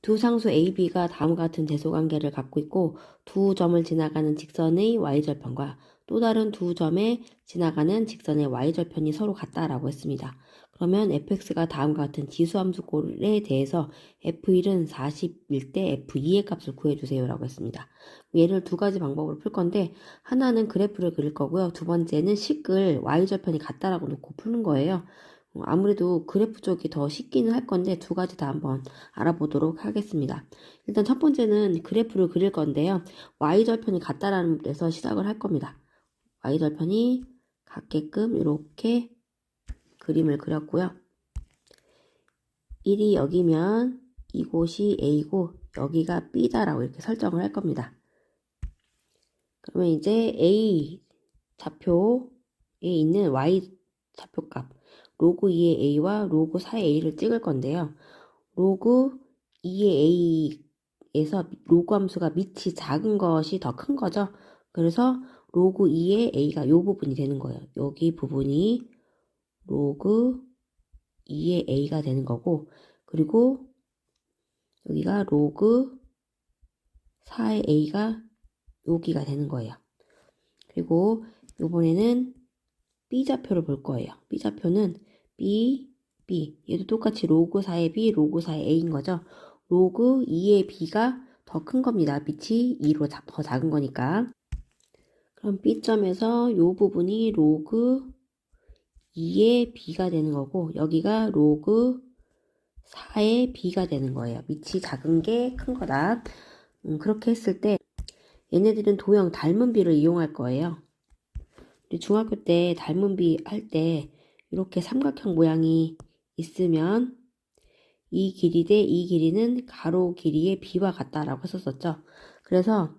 두 상수 AB가 다음과 같은 대소관계를 갖고 있고 두 점을 지나가는 직선의 y절편과 또 다른 두 점에 지나가는 직선의 y절편이 서로 같다라고 했습니다. 그러면 fx가 다음과 같은 지수함수꼴에 대해서 f1은 40일 때 f2의 값을 구해주세요 라고 했습니다. 얘를 두 가지 방법으로 풀 건데 하나는 그래프를 그릴 거고요. 두 번째는 식을 y절편이 같다라고 놓고 푸는 거예요. 아무래도 그래프 쪽이 더 쉽기는 할 건데 두 가지 다 한번 알아보도록 하겠습니다. 일단 첫 번째는 그래프를 그릴 건데요. y절편이 같다라는 데서 시작을 할 겁니다. y절편이 같게끔 이렇게 그림을 그렸고요. 1이 여기면 이곳이 A고 여기가 B다라고 이렇게 설정을 할 겁니다. 그러면 이제 A 좌표에 있는 Y 좌표값 로그 2의 A와 로그 4의 A를 찍을 건데요. 로그 2의 A에서 로그 함수가 밑이 작은 것이 더 큰 거죠. 그래서 로그 2의 A가 이 부분이 되는 거예요. 여기 부분이 로그 2의 A가 되는 거고 그리고 여기가 로그 4의 A가 여기가 되는 거예요. 그리고 이번에는 B좌표를 볼 거예요. B좌표는 B, 얘도 똑같이 로그 4의 B, 로그 4의 A인 거죠. 로그 2의 B가 더 큰 겁니다. 밑이 2로 더 작은 거니까. 그럼 B점에서 이 부분이 로그 2의 B가 되는 거고 여기가 로그 4의 B가 되는 거예요. 밑이 작은 게 큰 거다. 그렇게 했을 때 얘네들은 도형 닮은 비를 이용할 거예요. 우리 중학교 때 닮은 비 할 때 이렇게 삼각형 모양이 있으면 이 길이 대 이 길이는 가로 길이의 비와 같다라고 했었죠. 그래서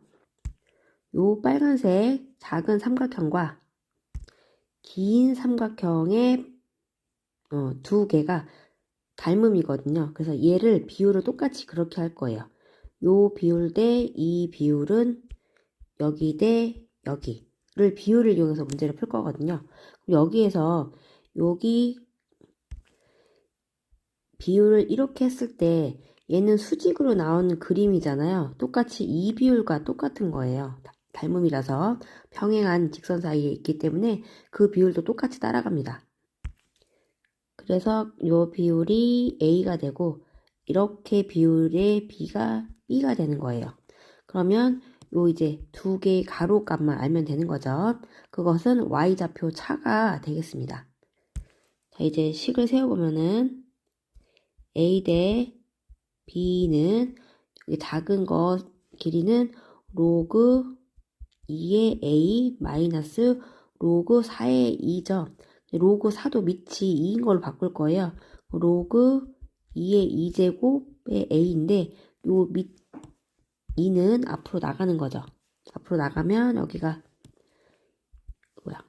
요 빨간색 작은 삼각형과 긴 삼각형의 두 개가 닮음이거든요. 그래서 얘를 비율을 똑같이 그렇게 할 거예요. 요 비율 대 이 비율은 여기 대 여기를 비율을 이용해서 문제를 풀 거거든요. 여기에서 여기 비율을 이렇게 했을 때 얘는 수직으로 나오는 그림이잖아요. 똑같이 이 비율과 똑같은 거예요. 닮음이라서 평행한 직선 사이에 있기 때문에 그 비율도 똑같이 따라갑니다. 그래서 이 비율이 A가 되고 이렇게 비율의 B가 B가 되는 거예요. 그러면 요 이제 두 개의 가로값만 알면 되는 거죠. 그것은 Y좌표 차가 되겠습니다. 자, 이제 식을 세워보면은 A 대 B는 여기 작은 거 길이는 로그 2의 A 마이너스 로그 4의 2죠. 로그 4도 밑이 2인 걸로 바꿀 거예요. 로그 2의 2제곱의 A인데 요 밑 2는 앞으로 나가는 거죠. 앞으로 나가면 여기가 뭐야?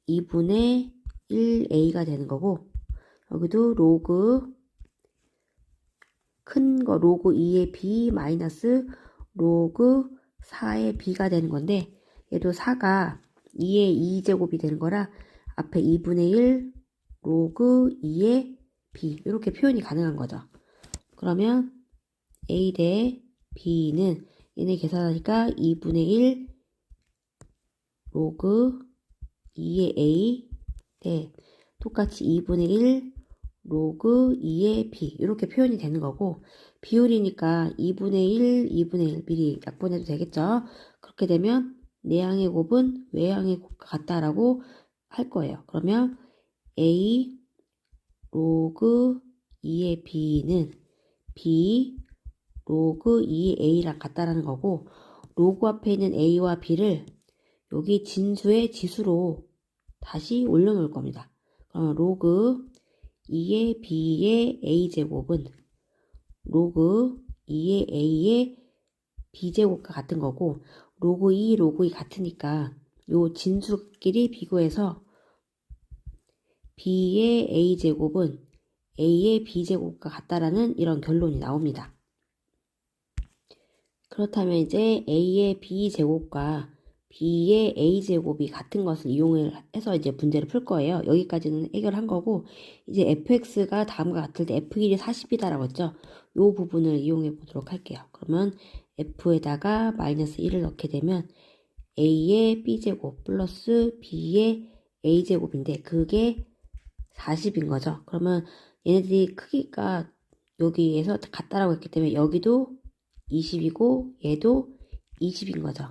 2분의 1A가 되는 거고 여기도 로그 큰 거 로그 2의 B 마이너스 로그 4의 B가 되는 건데 얘도 4가 2의 2제곱이 되는 거라 앞에 2분의 1 로그 2의 B 이렇게 표현이 가능한 거죠. 그러면 A 대 B는 얘네 계산하니까 2분의 1 로그 2의 A 대 똑같이 2분의 1 로그 2의 B 이렇게 표현이 되는 거고 비율이니까 2분의 1, 2분의 1 미리 약분해도 되겠죠. 그렇게 되면 내항의 곱은 외항의 곱과 같다라고 할 거예요. 그러면 A 로그 2의 B는 B 로그 2의 A랑 같다라는 거고 로그 앞에 있는 A와 B를 여기 진수의 지수로 다시 올려놓을 겁니다. 그러면 로그 2의 B의 A제곱은 로그 2의 A의 B제곱과 같은 거고 로그 2, 로그 2 같으니까 요 진수끼리 비교해서 B의 A제곱은 A의 B제곱과 같다라는 이런 결론이 나옵니다. 그렇다면 이제 A의 B제곱과 b의 a제곱이 같은 것을 이용해서 이제 문제를 풀 거예요. 여기까지는 해결한 거고, 이제 fx가 다음과 같을 때 f1이 40이다라고 했죠. 이 부분을 이용해 보도록 할게요. 그러면 f에다가 마이너스 1을 넣게 되면 a의 b제곱 플러스 b의 a제곱인데 그게 40인 거죠. 그러면 얘네들이 크기가 여기에서 같다라고 했기 때문에 여기도 20이고 얘도 20인 거죠.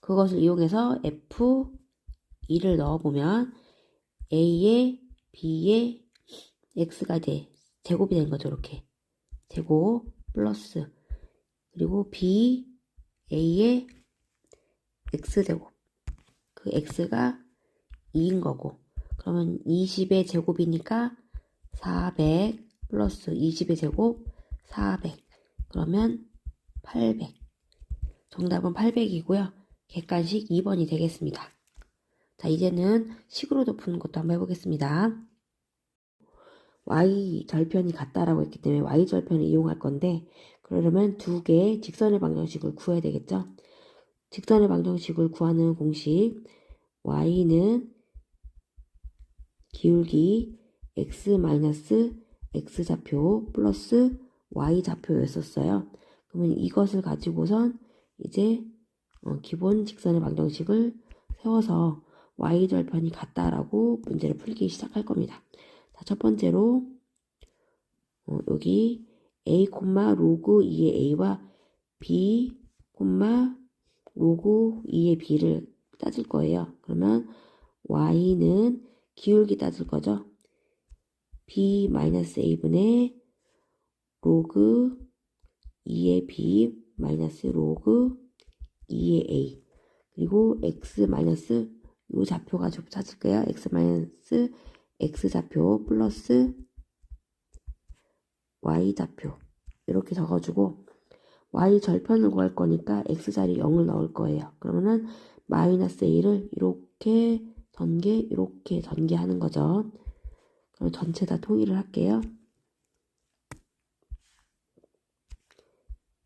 그것을 이용해서 F2를 넣어보면 A에 B에 X가 제곱이 된 거죠. 이렇게 제곱 플러스 그리고 B A에 X제곱 그 X가 2인 거고 그러면 20의 제곱이니까 400 플러스 20의 제곱 400 그러면 800 정답은 800이고요. 객관식 2번이 되겠습니다. 자, 이제는 식으로도 푸는 것도 한번 해보겠습니다. y 절편이 같다라고 했기 때문에 y 절편을 이용할 건데 그러려면 두 개의 직선의 방정식을 구해야 되겠죠. 직선의 방정식을 구하는 공식 y는 기울기 x-x좌표 플러스 y좌표였었어요. 그러면 이것을 가지고선 이제 기본 직선의 방정식을 세워서 y절편이 같다라고 문제를 풀기 시작할 겁니다. 자, 첫 번째로 여기 a, 로그 2의 a와 b, 로그 2의 b를 따질 거예요. 그러면 y는 기울기 따질 거죠. b-a분의 로그 2의 b 마이너스 로그 2의 a 그리고 x 마이너스 요 좌표 가지고 찾을 거예요. x 마이너스 x 좌표 플러스 y 좌표 이렇게 적어주고 y 절편을 구할 거니까 x 자리 0을 넣을 거예요. 그러면은 마이너스 a를 이렇게 이렇게 전개하는 거죠. 그럼 전체 다 통일을 할게요.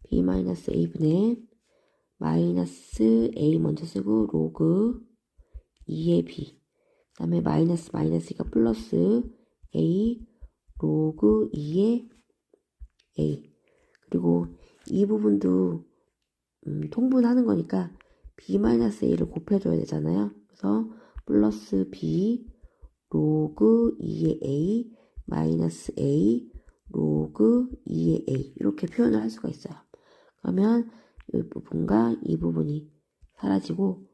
b-a분의 마이너스 a 먼저 쓰고 로그 2의 b 그 다음에 마이너스가 플러스 a 로그 2의 a 그리고 이 부분도 통분하는 거니까 b-a를 곱해줘야 되잖아요. 그래서 플러스 b 로그 2의 a 마이너스 a 로그 2의 a 이렇게 표현을 할 수가 있어요. 그러면 이 부분과 이 부분이 사라지고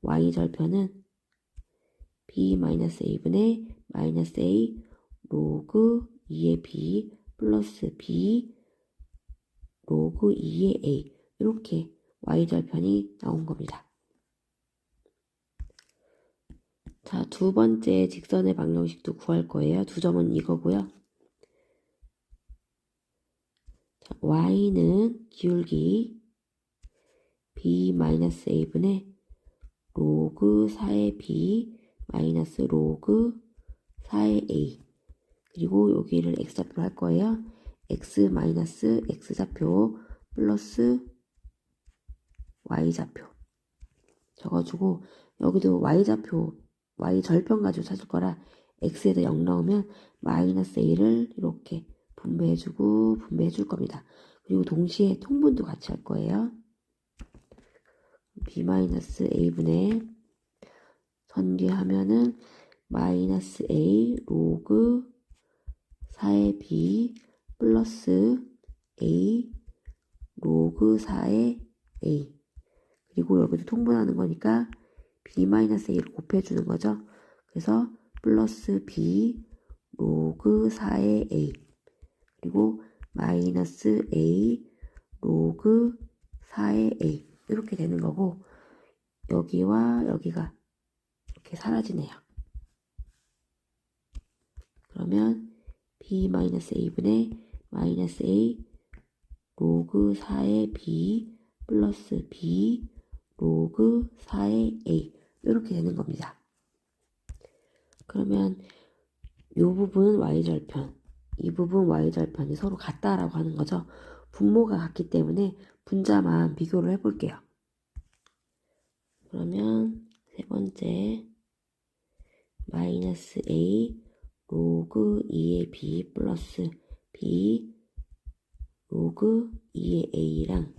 y절편은 b-a분의 마이너스 a 로그 2의 b 플러스 b 로그 2의 a 이렇게 y절편이 나온 겁니다. 자, 두 번째 직선의 방정식도 구할 거예요. 두 점은 이거고요. 자, y는 기울기 b-a분의 로그 4의 b 마이너스 로그 4의 a 그리고 여기를 x좌표로 할 거예요. x 마이너스 x좌표 플러스 y좌표 적어주고 여기도 y좌표 y절편 가지고 찾을 거라 x에다 0 넣으면 마이너스 a를 이렇게 분배해줄 겁니다. 그리고 동시에 통분도 같이 할 거예요. b-a분의 전개하면은 마이너스 a 로그 4의 b 플러스 a 로그 4의 a 그리고 여기도 통분하는 거니까 b-a를 곱해주는 거죠. 그래서 플러스 b 로그 4의 a 그리고 마이너스 a 로그 4의 a 이렇게 되는 거고 여기와 여기가 이렇게 사라지네요. 그러면 b-a분의 마이너스 a 로그 4의 b 플러스 b 로그 4의 a 이렇게 되는 겁니다. 그러면 이 부분 y절편, 이 부분 y절편이 서로 같다라고 하는 거죠. 분모가 같기 때문에 분자만 비교를 해볼게요. 그러면 세 번째 마이너스 a 로그 2의 b 플러스 b 로그 2의 a랑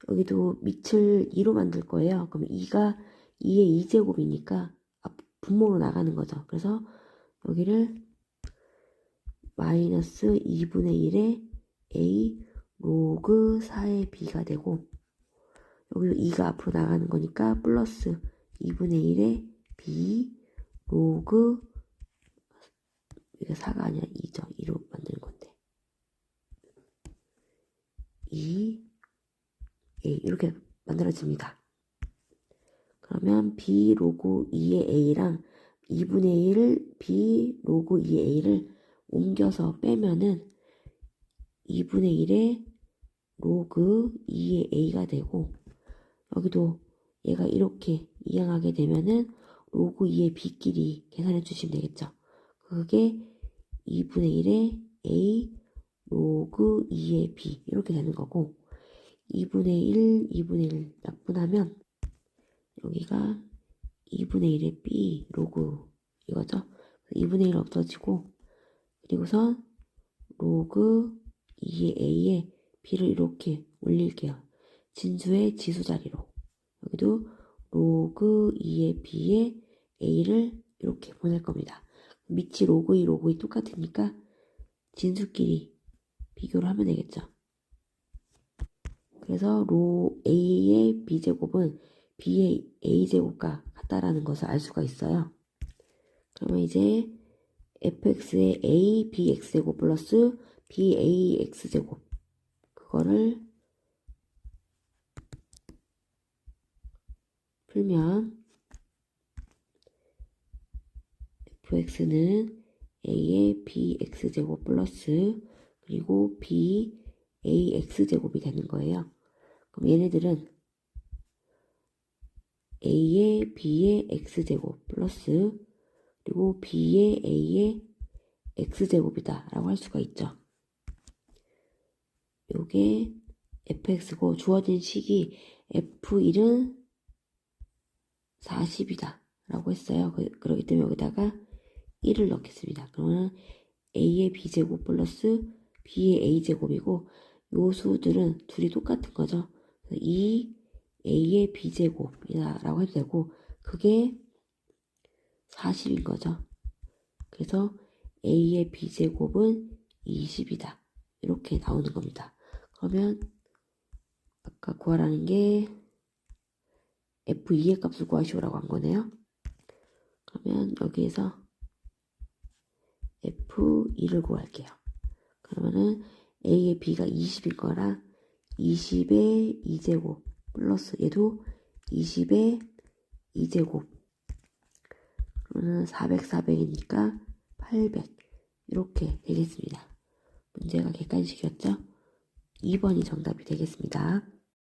여기도 밑을 2로 만들 거예요. 그럼 2가 2의 2제곱이니까 분모로 나가는 거죠. 그래서 여기를 마이너스 2분의 1의 a 로그 4의 b가 되고 여기도 2가 앞으로 나가는 거니까 플러스 2분의 1의 b 로그 이게 4가 아니라 2죠. 2로 만드는 건데 2 a 이렇게 만들어집니다. 그러면 b 로그 2의 a랑 2분의 1 b 로그 2의 a를 옮겨서 빼면은 2분의 1의 로그 2의 a가 되고 여기도 얘가 이렇게 이항하게 되면은 로그 2의 b끼리 계산해 주시면 되겠죠. 그게 2분의 1의 a 로그 2의 b 이렇게 되는 거고 2분의 1, 2분의 1 약분하면 여기가 2분의 1의 b 로그 이거죠. 2분의 1 없어지고 그리고선 로그 2의 a에 b를 이렇게 올릴게요. 진수의 지수 자리로 여기도 로그 2의 b에 a를 이렇게 보낼 겁니다. 밑이 로그 2, 로그 2 똑같으니까 진수끼리 비교를 하면 되겠죠. 그래서 a의 b제곱은 b의 a제곱과 같다라는 것을 알 수가 있어요. 그러면 이제 fx의 a bx제곱 플러스 bax제곱 그거를 풀면 fx는 a의 bx제곱 플러스 그리고 bax제곱이 되는 거예요. 그럼 얘네들은 a의 b의 x제곱 플러스 그리고 b의 a의 x제곱이다 라고 할 수가 있죠. 요게 fx고 주어진 식이 f1은 40이다 라고 했어요. 그렇기 때문에 여기다가 1을 넣겠습니다. 그러면 a의 b제곱 플러스 b의 a제곱이고 요 수들은 둘이 똑같은 거죠. 2 a의 b제곱이다 라고 해도 되고 그게 40인 거죠. 그래서 a의 b제곱은 20이다. 이렇게 나오는 겁니다. 그러면 아까 구하라는 게 f2의 값을 구하시오라고 한 거네요. 그러면 여기에서 f2를 구할게요. 그러면은 a의 b가 20일 거라 20의 2제곱 플러스 얘도 20의 2제곱 그러면 400, 400이니까 800 이렇게 되겠습니다. 문제가 객관식이었죠? 2번이 정답이 되겠습니다.